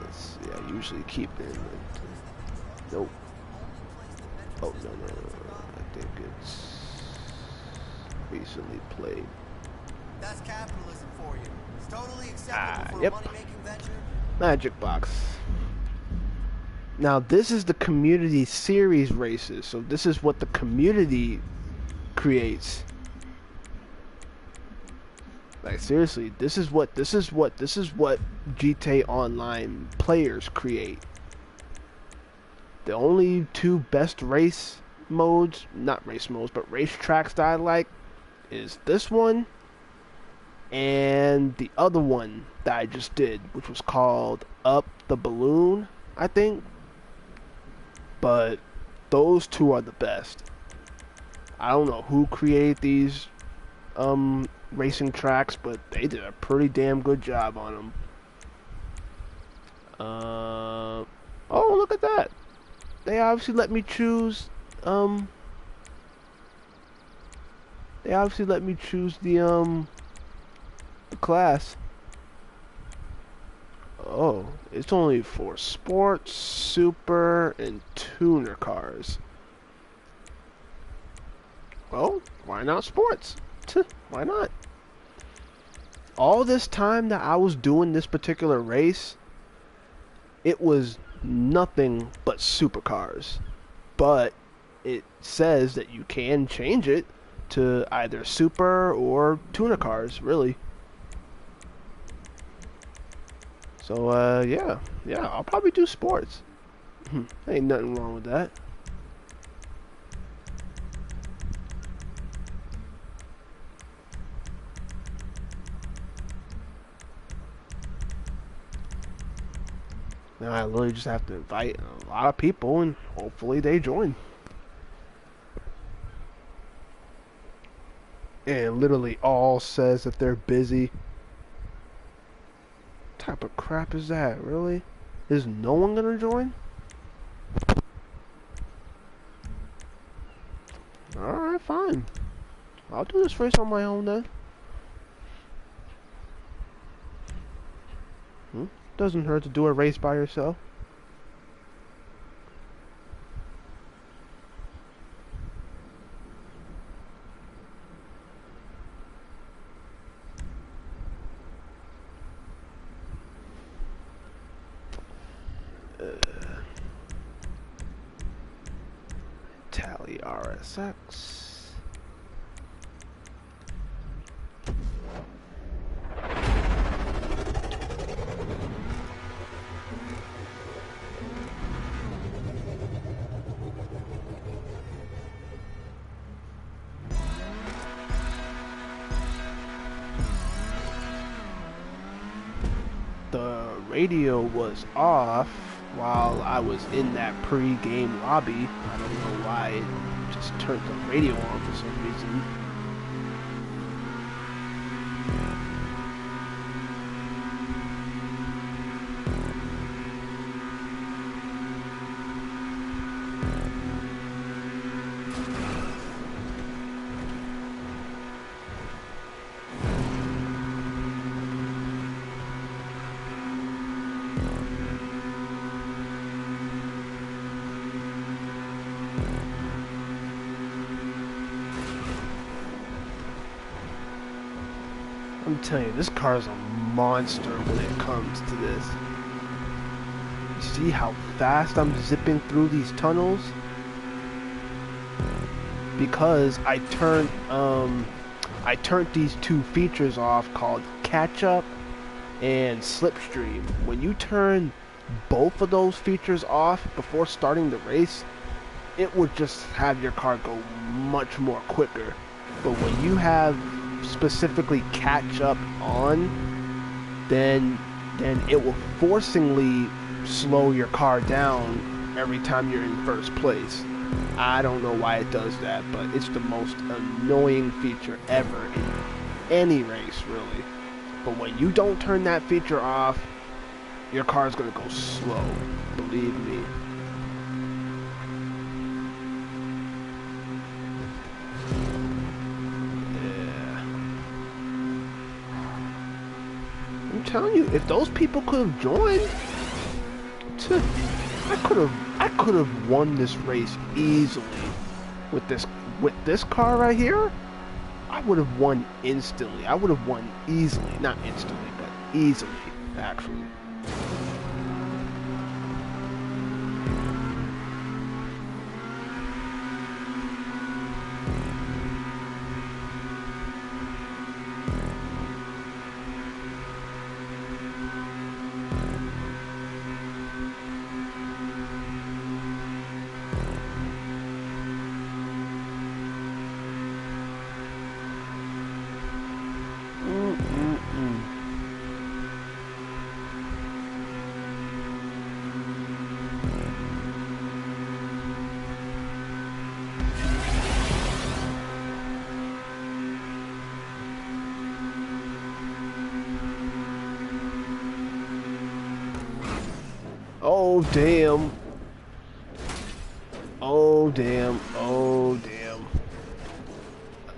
let's see, I usually keep it. Nope. Oh, no. I think it's recently played. That's capitalism for you. It's totally acceptable for yep. a money-making venture. Magic Box. Now, this is the community series races, so this is what the community creates. Like, seriously, this is what GTA Online players create. The only two best race modes, not race modes, but race tracks that I like is this one and the other one that I just did, which was called Up the Balloon, I think. But those two are the best. I don't know who created these racing tracks, but they did a pretty damn good job on them. Oh, look at that. They obviously let me choose the class. Oh, it's only for sports, super, and tuner cars. Well, why not sports? Why not? All this time that I was doing this particular race, it was nothing but supercars. But it says that you can change it to either super or tuner cars, really. So, yeah, I'll probably do sports. Ain't nothing wrong with that. Now I literally just have to invite a lot of people and hopefully they join. And literally all says that they're busy. What type of crap is that, really? Is no one gonna join? Alright, fine. I'll do this race on my own then. Doesn't hurt to do a race by yourself. Tally RSX. The radio was off while I was in that pre-game lobby. I don't know why it just turned the radio on for some reason. I'm telling you, this car is a monster when it comes to this. You see how fast I'm zipping through these tunnels? Because I turned these two features off called catch up and slipstream. When you turn both of those features off before starting the race, it would just have your car go much more quicker. But when you have specifically catch up on, then it will forcingly slow your car down every time you're in first place. I don't know why it does that, but it's the most annoying feature ever in any race, really. But when you don't turn that feature off, your car's gonna go slow, believe me. I'm telling you, if those people could have joined, I could have won this race easily with this car right here. I would have won instantly. I would have won easily, not instantly, but easily, actually. Oh damn. Oh damn. Oh damn.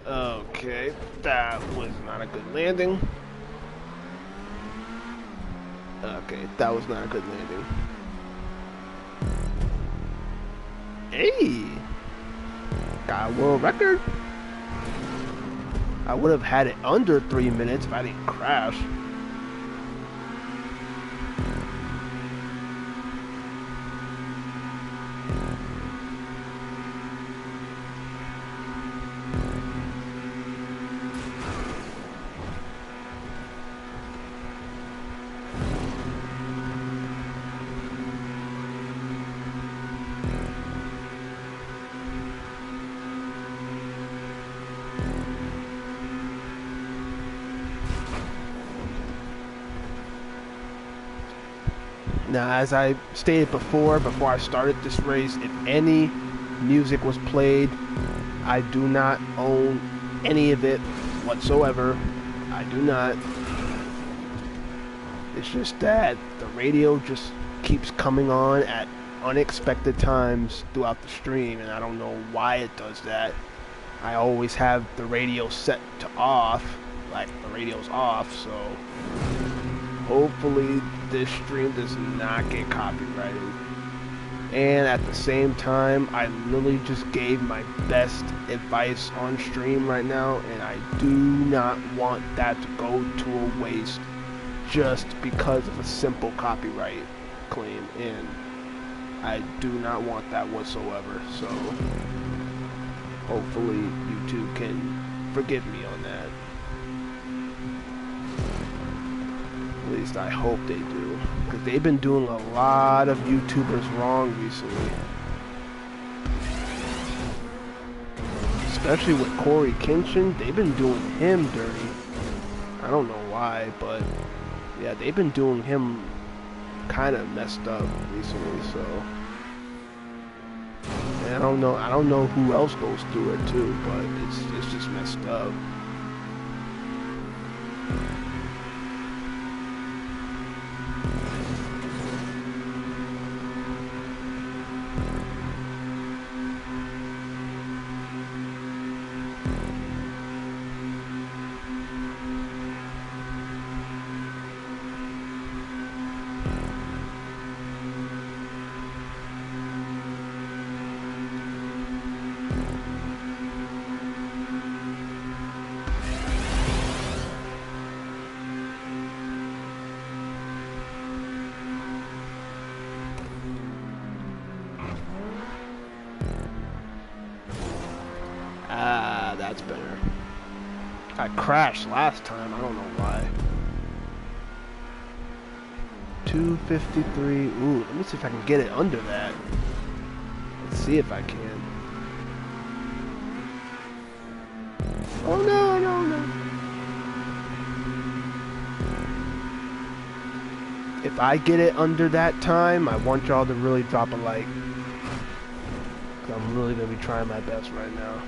Okay, that was not a good landing. Okay, that was not a good landing. Hey! Got a world record. I would have had it under 3 minutes if I didn't crash. Now, as I stated before I started this race, if any music was played, I do not own any of it whatsoever. I do not. It's just that the radio just keeps coming on at unexpected times throughout the stream, and I don't know why it does that. I always have the radio set to off, like the radio's off, so hopefully this stream does not get copyrighted. And at the same time, I literally just gave my best advice on stream right now, and I do not want that to go to a waste just because of a simple copyright claim, and I do not want that whatsoever. So hopefully YouTube can forgive me on that. At least I hope they do, because they've been doing a lot of YouTubers wrong recently. Especially with Corey Kenshin, they've been doing him dirty. I don't know why, but yeah, they've been doing him kind of messed up recently, so. And I don't know who else goes through it too, but it's just messed up. That's better. I crashed last time, I don't know why. 253. Ooh, let me see if I can get it under that. Let's see if I can. Oh no, no, no. If I get it under that time, I want y'all to really drop a like. 'Cause I'm really gonna be trying my best right now.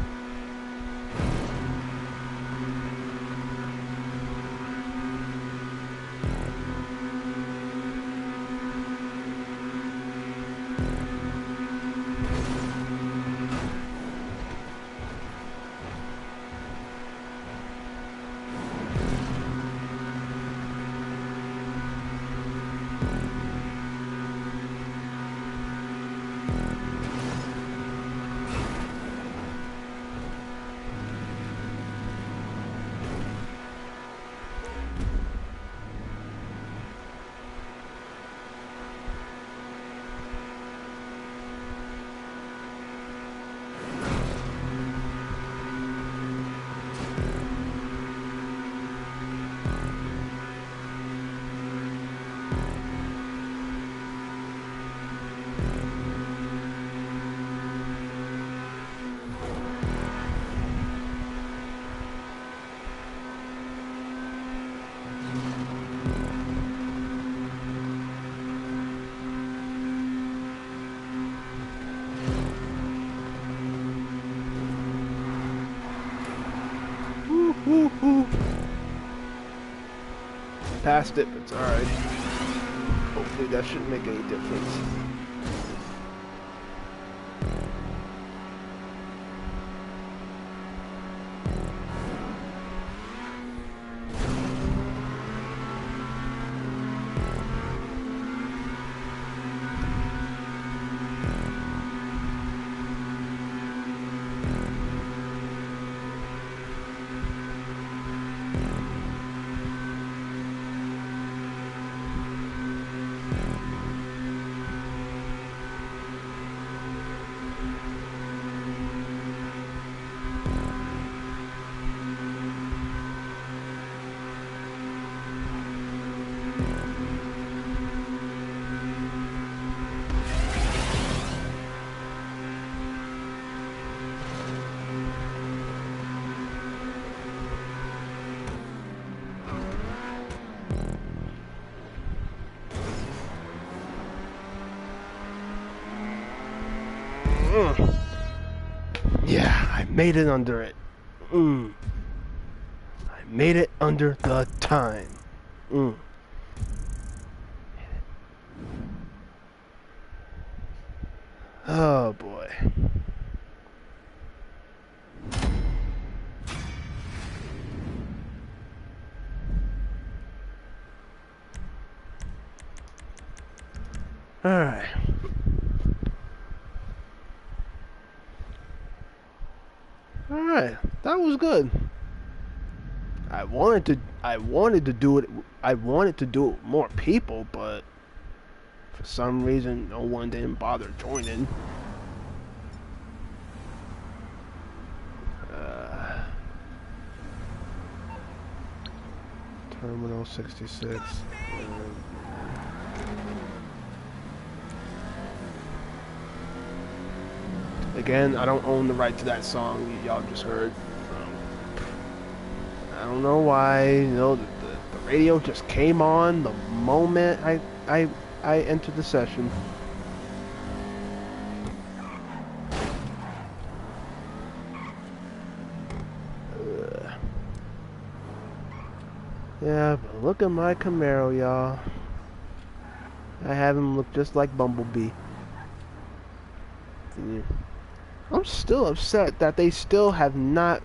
Passed it, but it's alright. Hopefully that shouldn't make any difference. made it under it. I made it under the time. Oh boy. Alright. Alright. That was good. I wanted to do it with more people, but for some reason no one didn't bother joining. Terminal 66. Again, I don't own the right to that song y'all just heard. I don't know why, you know, the radio just came on the moment I entered the session. Yeah, but look at my Camaro, y'all. I have him look just like Bumblebee. Yeah. I'm still upset that they still have not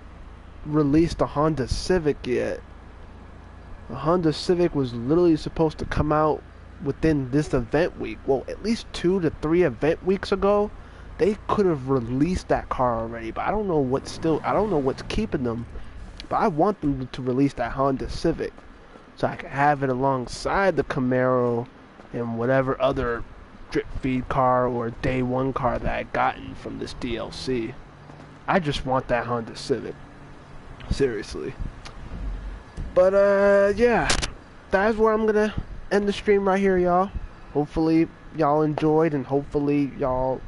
released a Honda Civic yet. A Honda Civic was literally supposed to come out within this event week. Well, at least 2 to 3 event weeks ago, they could have released that car already. But I don't know what's keeping them. But I want them to release that Honda Civic so I can have it alongside the Camaro and whatever other drip feed car or day one car that I gotten from this DLC. I just want that Honda Civic. Seriously. But yeah, that's where I'm gonna end the stream right here, y'all. Hopefully y'all enjoyed, and hopefully y'all,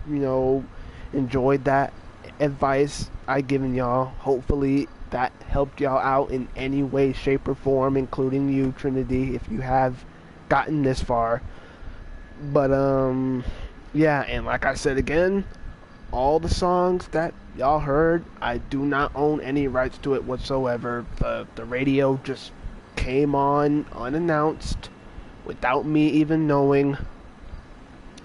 you know, enjoyed that advice I given y'all. Hopefully that helped y'all out in any way, shape, or form, including you, Trinity, if you have gotten this far. But yeah, and like I said again, all the songs that y'all heard, I do not own any rights to it whatsoever. The radio just came on unannounced without me even knowing,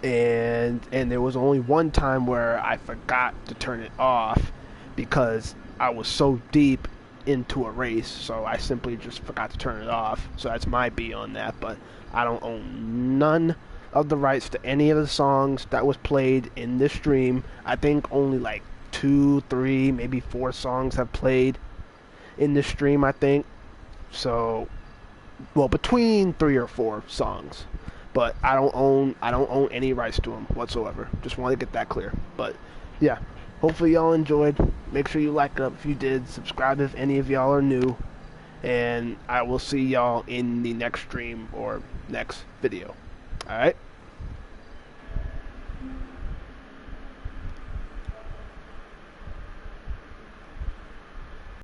and there was only one time where I forgot to turn it off because I was so deep into a race, so I simply just forgot to turn it off. So that's my B on that, but I don't own none of the rights to any of the songs that was played in this stream. I think only like 2, 3, maybe 4 songs have played in this stream, I think. So, well, between 3 or 4 songs. But I don't own any rights to them whatsoever. Just want to get that clear. But yeah, hopefully y'all enjoyed. Make sure you like it up if you did. Subscribe if any of y'all are new. And I will see y'all in the next stream or next video. Alright?